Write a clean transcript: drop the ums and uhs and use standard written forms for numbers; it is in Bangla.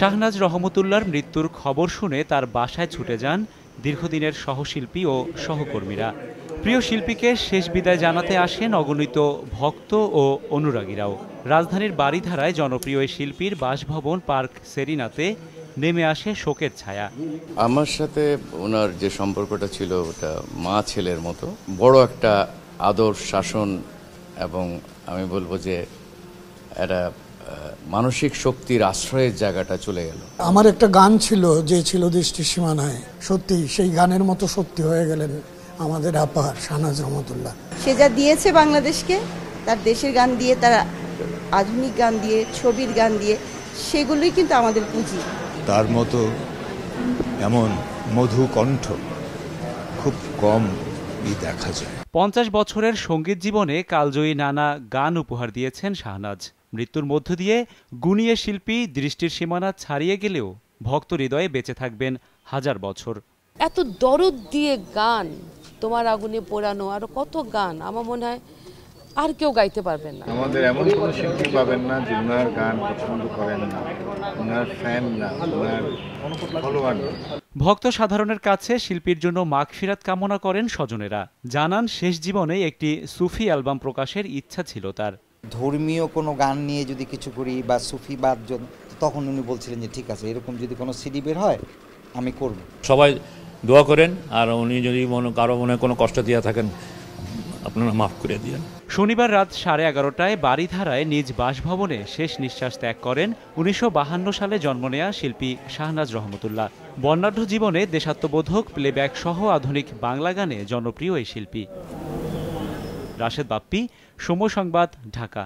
শাহনাজ রহমতুল্লাহর মৃত্যুর খবর শুনে তার বাসায় ছুটে যান দীর্ঘদিনের সহশিল্পী ও সহকর্মীরা। প্রিয় শিল্পীকে শেষ বিদায় জানাতে আসেন অগণিত ভক্ত ও অনুরাগীরাও। রাজধানীর বারিধারায় জনপ্রিয় এই শিল্পীর বাসভবন পার্ক সেরিনাতে নেমে আসে শোকের ছায়া। আমার সাথে ওনার যে সম্পর্কটা ছিল ওটা মা ছেলের মতো, বড় একটা আদর শাসন, এবং আমি বলবো যে একটা মানসিক শক্তির আশ্রয়ের জায়গাটা চলে গেল। আমার একটা গান ছিল যে ছিল দৃষ্টির সীমানায়, সত্যি সেই গানের মতো সত্যি হয়ে গেলেন আমাদের আপা শাহনাজ রহমতুল্লাহ। সে যা দিয়েছে বাংলাদেশকে, তার দেশের গান দিয়ে, তার আধুনিক গান দিয়ে, ছবির গান দিয়ে, সেগুলোই কিন্তু আমাদের পুঁজি। তার মতো এমন মধু কণ্ঠ খুব কমই দেখা যায়। 50 বছরের সঙ্গীত জীবনে কালজয়ী নানা গান উপহার দিয়েছেন শাহনাজ। মৃত্যুর মধ্য দিয়ে গুণিয়ে শিল্পী দৃষ্টির সীমানা ছাড়িয়ে গেলেও ভক্ত হৃদয়ে বেঁচে থাকবেন হাজার বছর। এত দরদ দিয়ে গান, তোমার আগুনে পোড়ানো, আরো কত গান, আমার মনে হয় আর কেউ গাইতে পারবেন না। আমাদের এমন কোনো শিল্পী পাবেন না যে ওনার গান পছন্দ করেন না, ওনার ফ্যান না, ওনার ফলোয়ার না। ভক্ত সাধারণের কাছে শিল্পীর জন্য মাগফিরাত কামনা করেন স্বজনেরা। জানান শেষ জীবনে একটি সুফি অ্যালবাম প্রকাশের ইচ্ছা ছিল তার। ধর্মীয় কোনো গান নিয়ে যদি কিছু করি বা সুফি বাদ, তখন উনি বলছিলেন যে ঠিক আছে, এরকম যদি কোনো সিডি বের হয় আমি করব। সবাই দোয়া করেন, আর উনি যদি কারো মনে কোনো কষ্ট দিয়ে থাকেন আপনারা মাফ করে দিয়েন। শনিবার রাত 11:30টায় বারিধারায় নিজ বাসভবনে শেষ নিঃশ্বাস ত্যাগ করেন 1952 সালে জন্ম নেয়া শিল্পী শাহনাজ রহমতুল্লাহ। বর্ণাঢ্য জীবনে দেশাত্মবোধক প্লেব্যাক সহ আধুনিক বাংলা গানে জনপ্রিয় এই শিল্পী। রাশেদ বাপ্পি, সময় সংবাদ, ঢাকা।